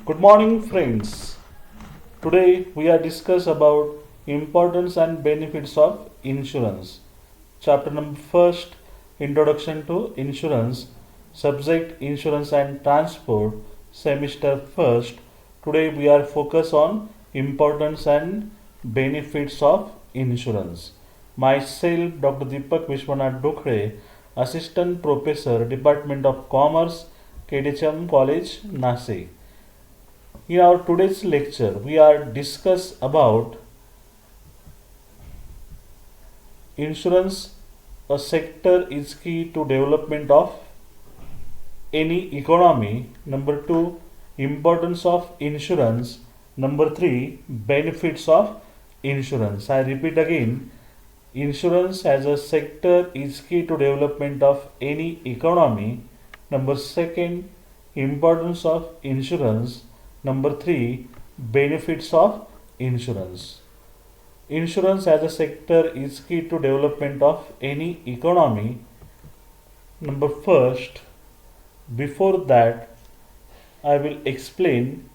Good morning, friends. Today we are discuss about importance and benefits of insurance. Chapter number first, Introduction to Insurance. Subject Insurance and Transport. Semester first. Today we are focus on importance and benefits of insurance. Myself, Dr. Deepak Vishwanath Dokre, Assistant Professor, Department of Commerce, KDHM College, Nasik. In our today's lecture, we are discuss about insurance. A sector is key to development of any economy. Number two, importance of insurance. Number three, benefits of insurance. I repeat again, insurance as a sector is key to development of any economy. Number second, importance of insurance. Number three, benefits of insurance. Insurance as a sector is key to development of any economy. Number first, before that, I will explain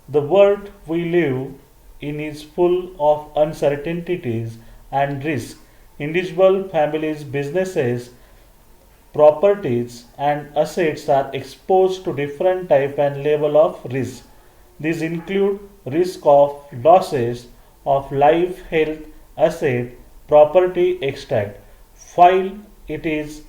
the world we live in is full of uncertainties and risk. Individual, families, businesses, properties and assets are exposed to different type and level of risk. These include risk of losses of life, health, asset, property, extract. While it is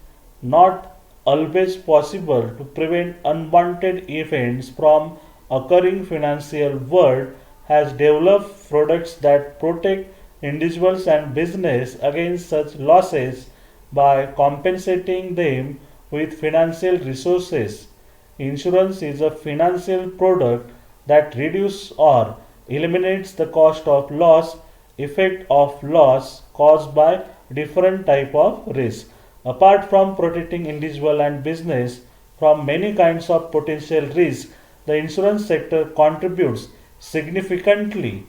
not always possible to prevent unwanted events from occurring, financial world has developed products that protect individuals and business against such losses by compensating them with financial resources. Insurance is a financial product that reduces or eliminates the cost of loss, effect of loss caused by different type of risk. Apart from protecting individual and business from many kinds of potential risk, the insurance sector contributes significantly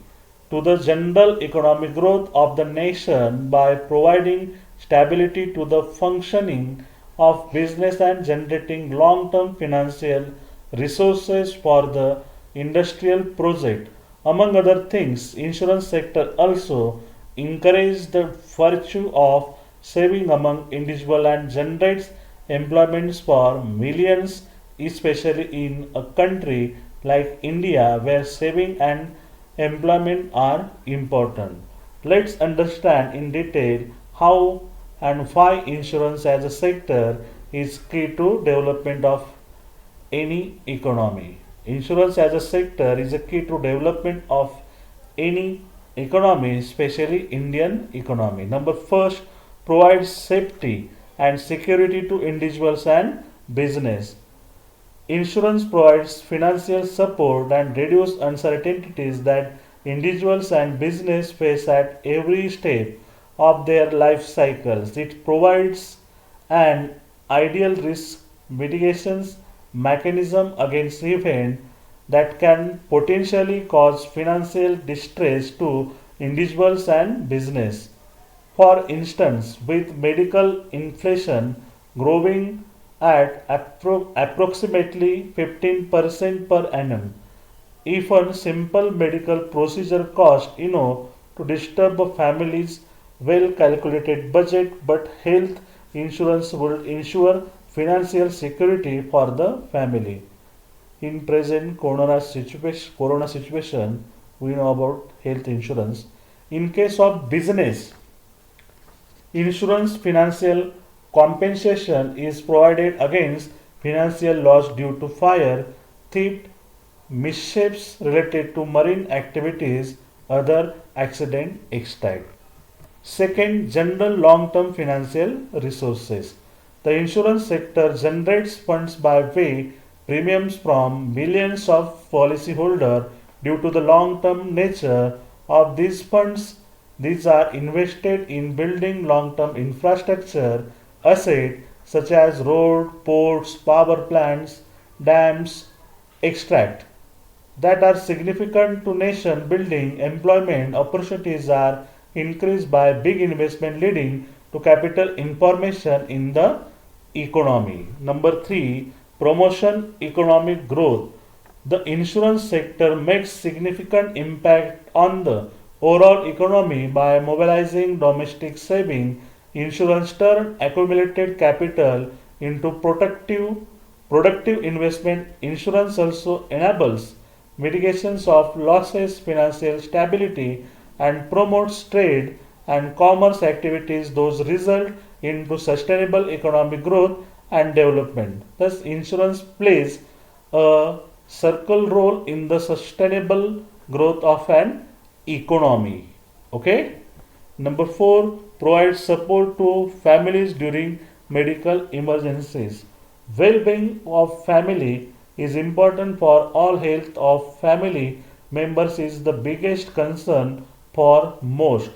to the general economic growth of the nation by providing stability to the functioning of business and generating long-term financial resources for the industrial project. Among other things, insurance sector also encourages the virtue of saving among individual and generates employments for millions, especially in a country like India where saving and employment are important. Let's understand in detail how and why insurance as a sector is key to development of any economy. Insurance as a sector is a key to development of any economy, especially Indian economy. Number first, provides safety and security to individuals and business. Insurance provides financial support and reduces uncertainties that individuals and business face at every step of their life cycles. It provides an ideal risk mitigation mechanism against events that can potentially cause financial distress to individuals and business. For instance, with medical inflation growing at approximately 15% per annum, even simple medical procedure cost to disturb a family's well calculated budget, but health insurance would ensure financial security for the family. In present corona situation, we know about health insurance. In case of business, insurance financial compensation is provided against financial loss due to fire, theft, mishaps related to marine activities, other accident, etc. Second, general long-term financial resources. The insurance sector generates funds by way premiums from millions of policyholders due to the long-term nature of these funds. These are invested in building long-term infrastructure assets such as road, ports, power plants, dams, extract that are significant to nation building. Employment opportunities are increased by big investment leading to capital information in the economy. Number 3, promotion economic growth. The insurance sector makes significant impact on the overall economy by mobilizing domestic saving. Insurance turn accumulated capital into productive investment. Insurance also enables mitigations of losses, financial stability, and promotes trade and commerce activities. Those result into sustainable economic growth and development. Thus, insurance plays a circle role in the sustainable growth of an economy. Okay. Number 4, provides support to families during medical emergencies. Well-being of family is important for all. Health of family members is the biggest concern for most.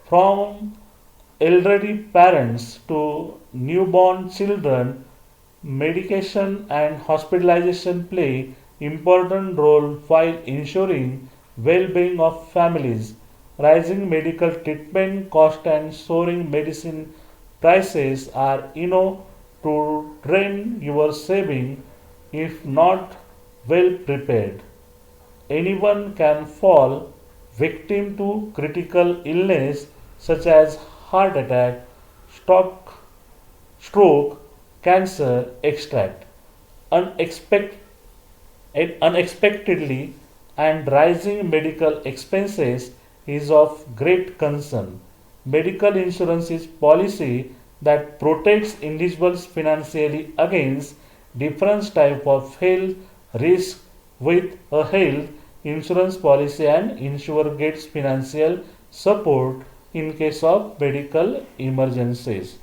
From elderly parents to newborn children, medication and hospitalization play important role while ensuring well-being of families. Rising medical treatment cost and soaring medicine prices are enough to drain your saving if not well prepared. Anyone can fall victim to critical illness such as heart attack, stroke, stroke, cancer, extract. Unexpected, unexpectedly and rising medical expenses is of great concern. Medical insurance is policy that protects individuals financially against different type of health risk. With a health insurance policy, and insurer gets financial support in case of medical emergencies.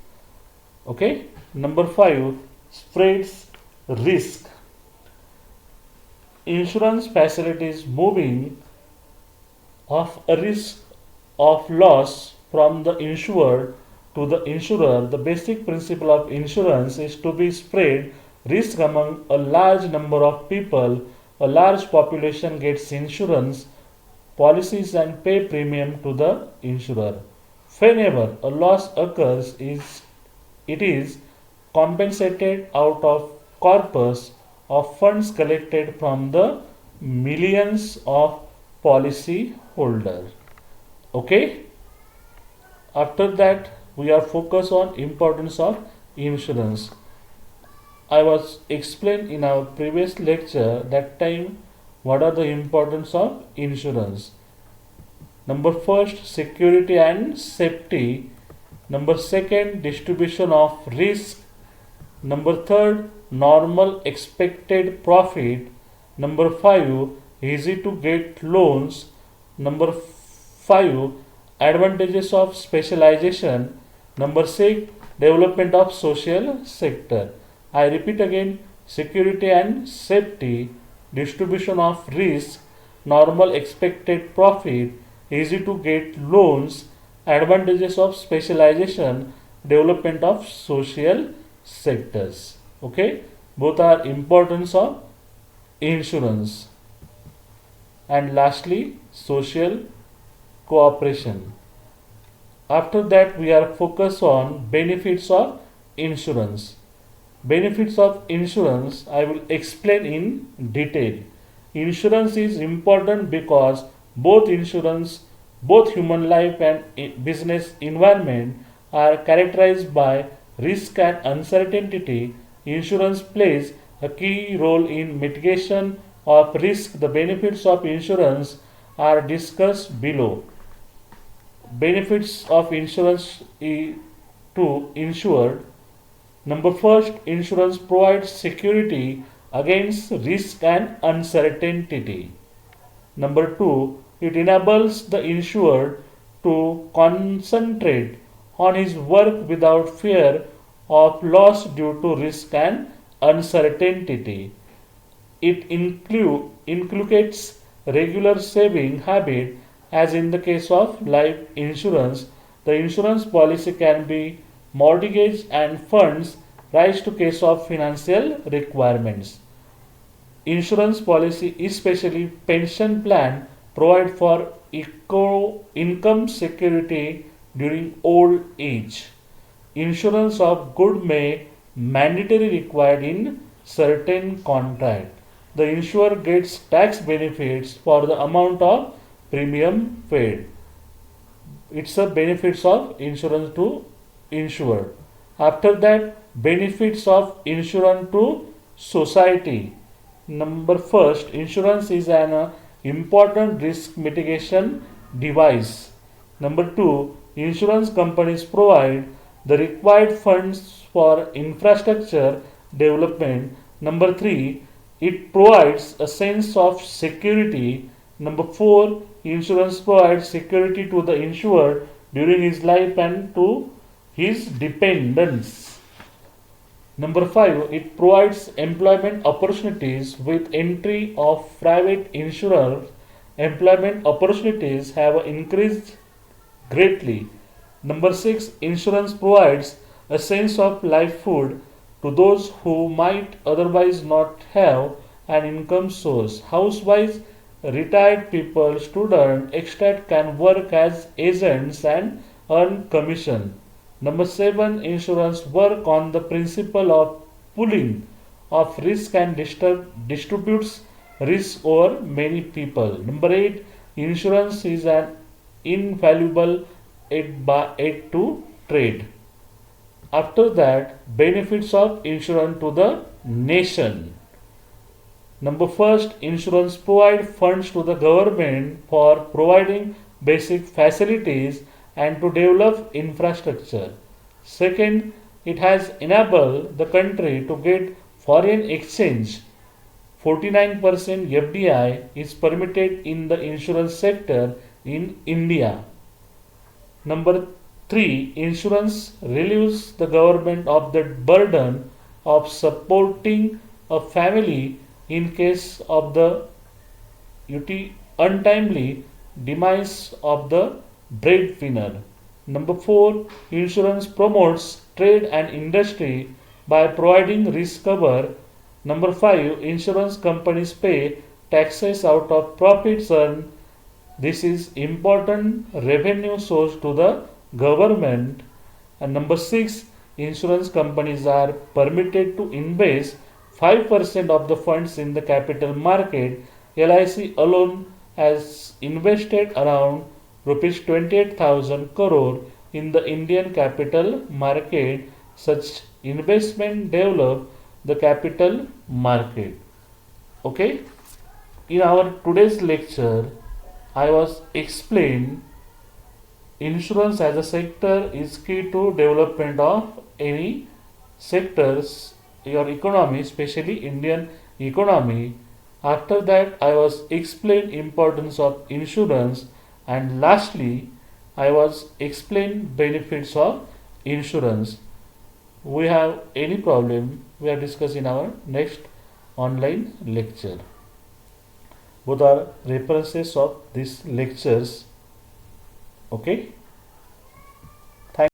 Okay. Number 5, spreads risk. Insurance facilities moving of a risk of loss from the insured to the insurer. The basic principle of insurance is to be spread risk among a large number of people. A large population gets insurance policies and pay premium to the insurer. Whenever a loss occurs, it is compensated out of corpus of funds collected from the millions of policy holder. Okay. After that, we are focused on importance of insurance. I was explained in our previous lecture that time what are the importance of insurance. Number first, security and safety. Number second, distribution of risk. Number third, normal expected profit. Number 5, easy to get loans. Number 5, advantages of specialization. Number 6, development of social sector. I repeat again, security and safety, distribution of risk, normal expected profit, easy to get loans, advantages of specialization, development of social sectors. Okay, both are importance of insurance. And lastly, social cooperation. After that, we are focused on benefits of insurance. Benefits of insurance I will explain in detail. Insurance is important because both human life and business environment are characterized by risk and uncertainty. Insurance plays a key role in mitigation of risk. The benefits of insurance are discussed below. Benefits of insurance to insured. Number first, insurance provides security against risk and uncertainty. Number 2, it enables the insured to concentrate on his work without fear of loss due to risk and uncertainty. It inculcates regular saving habit. As in the case of life insurance, the insurance policy can be mortgaged and funds rise to case of financial requirements. Insurance policy, especially pension plan, provide for income security during old age. Insurance of good may mandatory required in certain contract. the insurer gets tax benefits for the amount of premium paid. It's a benefits of insurance to insured. After that, benefits of insurance to society. Number first, insurance is an important risk mitigation device. Number two, insurance companies provide the required funds for infrastructure development. Number three, it provides a sense of security. Number four, insurance provides security to the insured during his life and to his dependents. Number five, it provides employment opportunities with entry of private insurers. Employment opportunities have increased greatly. Number six, insurance provides a sense of livelihood to those who might otherwise not have an income source. Housewives, retired people, students, etc. can work as agents and earn commission. Number seven, insurance work on the principle of pooling of risk and distributes risk over many people. Number eight, insurance is an invaluable aid to trade. After that, benefits of insurance to the nation. Number first, insurance provide funds to the government for providing basic facilities and to develop infrastructure. Second, it has enabled the country to get foreign exchange. 49% FDI is permitted in the insurance sector in India. Number three, insurance relieves the government of the burden of supporting a family in case of the untimely demise of the breadwinner. Number four, insurance promotes trade and industry by providing risk cover. Number five, insurance companies pay taxes out of profits earned. This is important revenue source to the government. And number six, insurance companies are permitted to invest 5% of the funds in the capital market. LIC alone has invested around rupees 28,000 crore in the Indian capital market. Such investment develop the capital market. Okay, in our today's lecture I was explained insurance as a sector is key to development of any sectors your economy, especially Indian economy. After that I was explained importance of insurance, and lastly I was explained benefits of insurance. We have any problem we are discussing in our next online lecture. Both are references of these lectures. Okay.